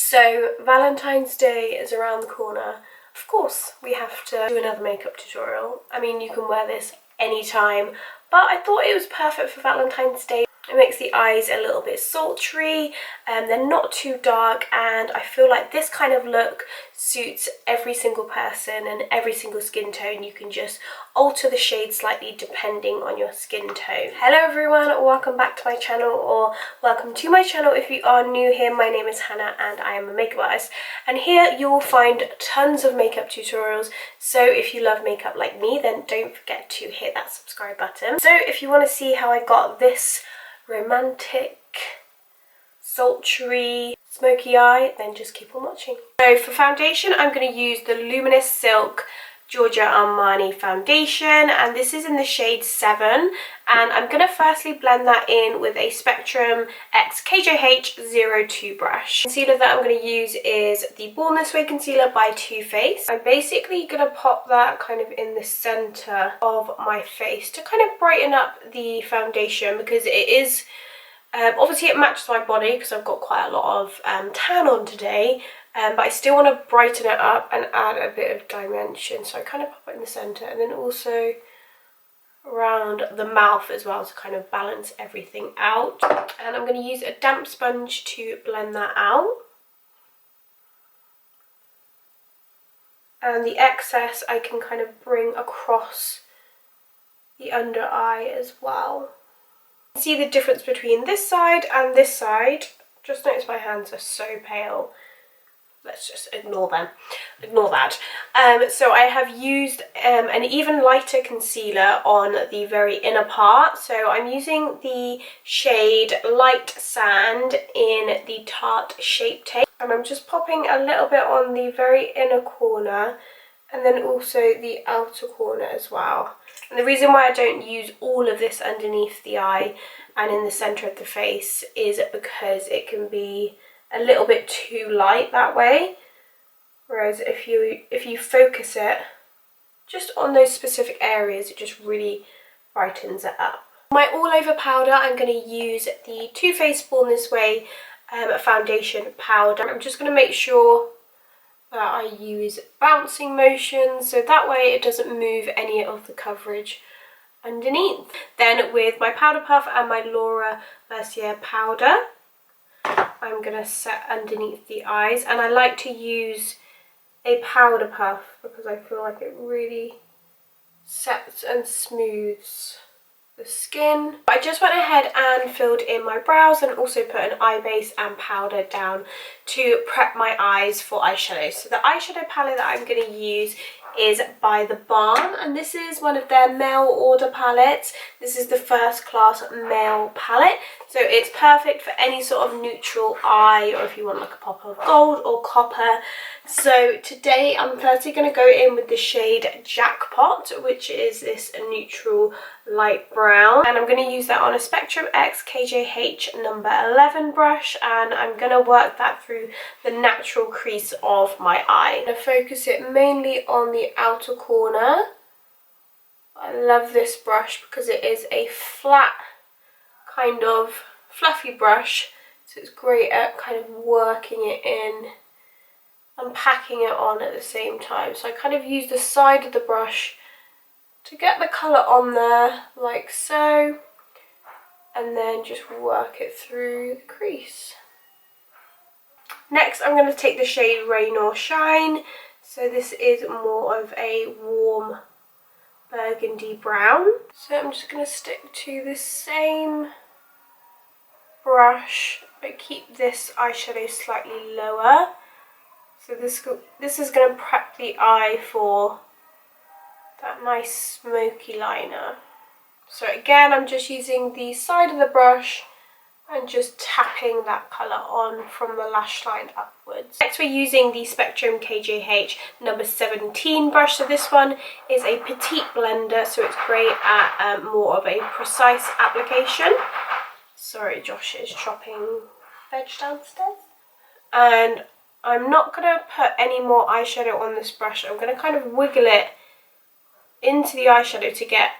So Valentine's Day is around the corner. Of course we have to do another makeup tutorial. I mean, you can wear this anytime, but I thought it was perfect for Valentine's Day. It makes the eyes a little bit sultry and they're not too dark, and I feel like this kind of look suits every single person and every single skin tone. You can just alter the shade slightly depending on your skin tone. Hello everyone, welcome back to my channel, or welcome to my channel if you are new here. My name is Hannah and I am a makeup artist, and here you will find tons of makeup tutorials. So if you love makeup like me, then don't forget to hit that subscribe button. So if you want to see how I got this romantic, sultry, smoky eye, then just keep on watching. So for foundation, I'm going to use the Luminous Silk Giorgio Armani foundation, and this is in the shade 7, and I'm going to firstly blend that in with a Spectrum X KJH02 brush. The concealer that I'm going to use is the Born This Way concealer by Too Faced. I'm basically going to pop that kind of in the center of my face to kind of brighten up the foundation, because it is obviously it matches my body because I've got quite a lot of tan on today, but I still want to brighten it up and add a bit of dimension. So I kind of pop it in the center and then also around the mouth as well to kind of balance everything out. And I'm going to use a damp sponge to blend that out. And the excess I can kind of bring across the under eye as well. See the difference between this side and this side. Just notice my hands are so pale. Let's just ignore them. Ignore that. So I have used an even lighter concealer on the very inner part. So I'm using the shade Light Sand in the Tarte Shape Tape. And I'm just popping a little bit on the very inner corner and then also the outer corner as well. And the reason why I don't use all of this underneath the eye and in the centre of the face is because it can be a little bit too light that way. Whereas if you focus it just on those specific areas, it just really brightens it up. My all over powder, I'm going to use the Too Faced Born This Way foundation powder. I'm just going to make sure that I use bouncing motions so that way it doesn't move any of the coverage underneath. Then with my powder puff and my Laura Mercier powder, I'm going to set underneath the eyes, and I like to use a powder puff because I feel like it really sets and smooths the skin. I just went ahead and filled in my brows and also put an eye base and powder down to prep my eyes for eyeshadow. So the eyeshadow palette that I'm going to use is by the BALM, and this is one of their mail order palettes. This is the first class male palette, so it's perfect for any sort of neutral eye, or if you want like a pop of gold or copper. So today I'm firstly going to go in with the shade Jackpot, which is this neutral light brown, and I'm going to use that on a Spectrum X KJH number 11 brush, and I'm going to work that through the natural crease of my eye. I'm going to focus it mainly on the outer corner. I love this brush because it is a flat kind of fluffy brush, so it's great at kind of working it in and packing it on at the same time. So I kind of use the side of the brush to get the colour on there like so, and then just work it through the crease. Next I'm going to take the shade Rain or Shine. So this is more of a warm burgundy brown. So I'm just going to stick to the same brush but keep this eyeshadow slightly lower. So this is going to prep the eye for that nice smoky liner. So again, I'm just using the side of the brush and just tapping that colour on from the lash line upwards. Next we're using the Spectrum KJH number 17 brush. So this one is a petite blender, so it's great at more of a precise application. Sorry, Josh is chopping veg downstairs. And I'm not going to put any more eyeshadow on this brush. I'm going to kind of wiggle it into the eyeshadow to get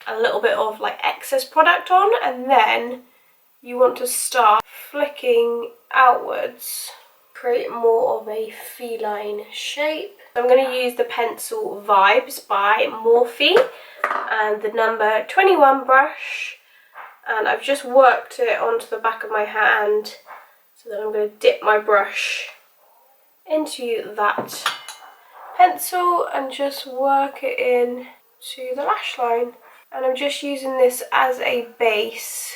a little bit of like excess product on, and then you want to start flicking outwards create more of a feline shape. I'm going to use the pencil Vibes by Morphe and the number 21 brush, and I've just worked it onto the back of my hand, so then I'm going to dip my brush into that pencil and just work it in to the lash line. And I'm just using this as a base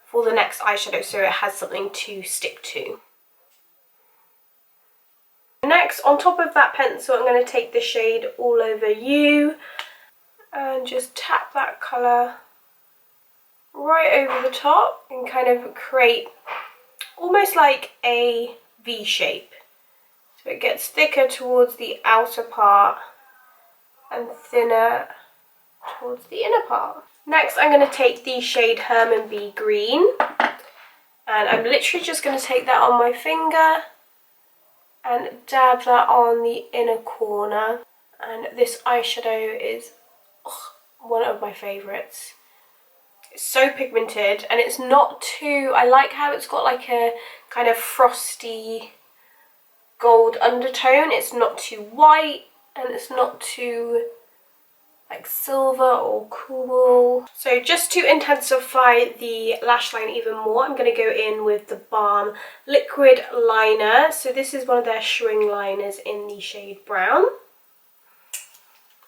for the next eyeshadow so it has something to stick to. Next, on top of that pencil, I'm going to take the shade All Over You and just tap that colour right over the top and kind of create almost like a V shape. So it gets thicker towards the outer part and thinner towards the inner part. Next, I'm going to take the shade Herman B Green, and I'm literally just going to take that on my finger and dab that on the inner corner. And this eyeshadow is one of my favourites. It's so pigmented and it's not too, I like how it's got like a kind of frosty gold undertone. It's not too white and it's not too like silver or cool. So just to intensify the lash line even more, I'm going to go in with the BALM liquid liner. So this is one of their SHWING liners in the shade Brown.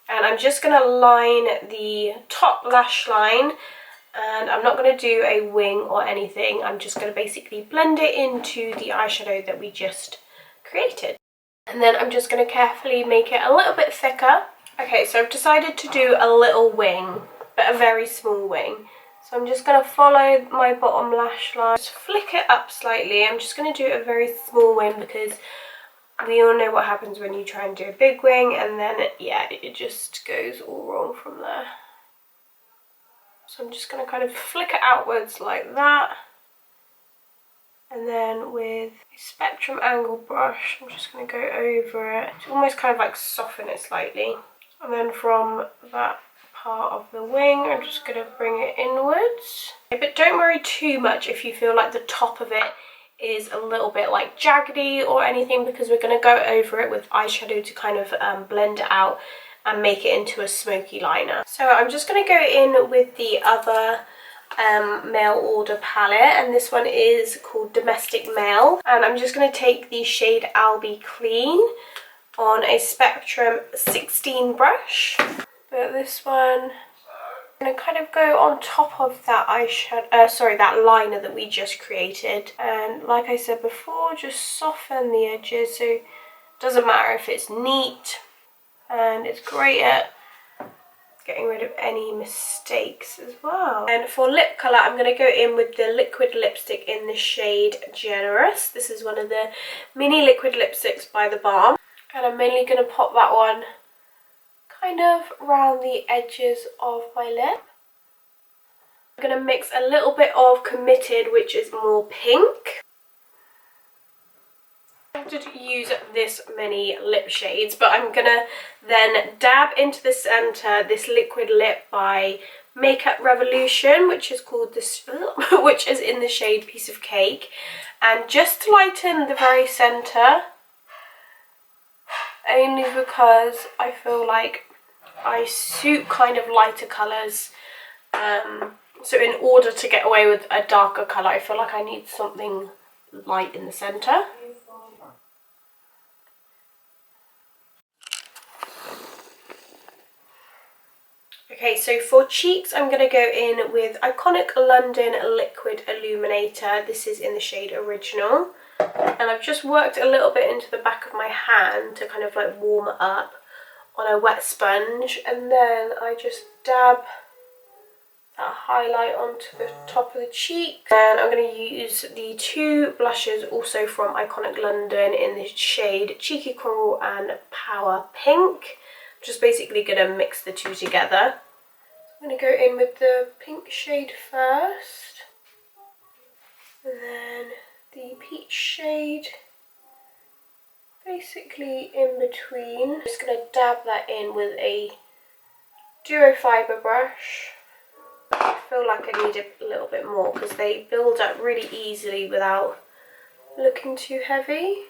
And I'm just going to line the top lash line, and I'm not going to do a wing or anything. I'm just going to basically blend it into the eyeshadow that we just created. And then I'm just going to carefully make it a little bit thicker. Okay, so I've decided to do a little wing, but a very small wing. So I'm just going to follow my bottom lash line, just flick it up slightly. I'm just going to do a very small wing because we all know what happens when you try and do a big wing, and then, it just goes all wrong from there. So I'm just going to kind of flick it outwards like that. And then with a spectrum angle brush, I'm just going to go over it to almost kind of like soften it slightly. And then from that part of the wing, I'm just going to bring it inwards. But don't worry too much if you feel like the top of it is a little bit like jaggedy or anything, because we're going to go over it with eyeshadow to kind of blend it out and make it into a smoky liner. So I'm just going to go in with the other mail order palette, and this one is called Domestic Mail, and I'm just going to take the shade I'll Be Clean on a Spectrum 16 brush. But this one, I'm going to kind of go on top of that eyeshadow, that liner that we just created, and like I said before, just soften the edges, so it doesn't matter if it's neat, and it's great at getting rid of any mistakes as well. And for lip colour, I'm going to go in with the liquid lipstick in the shade Generous. This is one of the mini liquid lipsticks by the BALM, and I'm mainly going to pop that one kind of around the edges of my lip. I'm going to mix a little bit of Committed, which is more pink. I wanted to use this many lip shades, but I'm going to then dab into the centre this liquid lip by Makeup Revolution, which is called this, which is in the shade Piece of Cake. And just to lighten the very centre, only because I feel like I suit kind of lighter colours, so in order to get away with a darker colour, I feel like I need something light in the centre. Okay, so for cheeks, I'm going to go in with Iconic London Liquid Illuminator. This is in the shade Original. And I've just worked a little bit into the back of my hand to kind of like warm it up on a wet sponge. And then I just dab that highlight onto the top of the cheek. And I'm going to use the two blushes also from Iconic London in the shade Cheeky Coral and Power Pink. I'm just basically going to mix the two together. I'm going to go in with the pink shade first, and then the peach shade basically in between. I'm just going to dab that in with a duo fibre brush. I feel like I need a little bit more because they build up really easily without looking too heavy.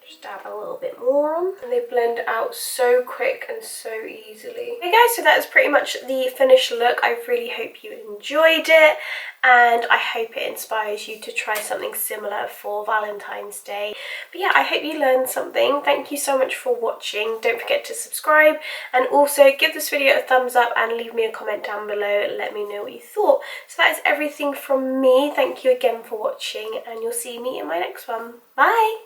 Just dab a little bit more on, and they blend out so quick and so easily. Okay guys, so that is pretty much the finished look. I really hope you enjoyed it, and I hope it inspires you to try something similar for Valentine's Day. But yeah, I hope you learned something. Thank you so much for watching. Don't forget to subscribe, and also give this video a thumbs up and leave me a comment down below. Let me know what you thought. So that is everything from me. Thank you again for watching, and you'll see me in my next one. Bye!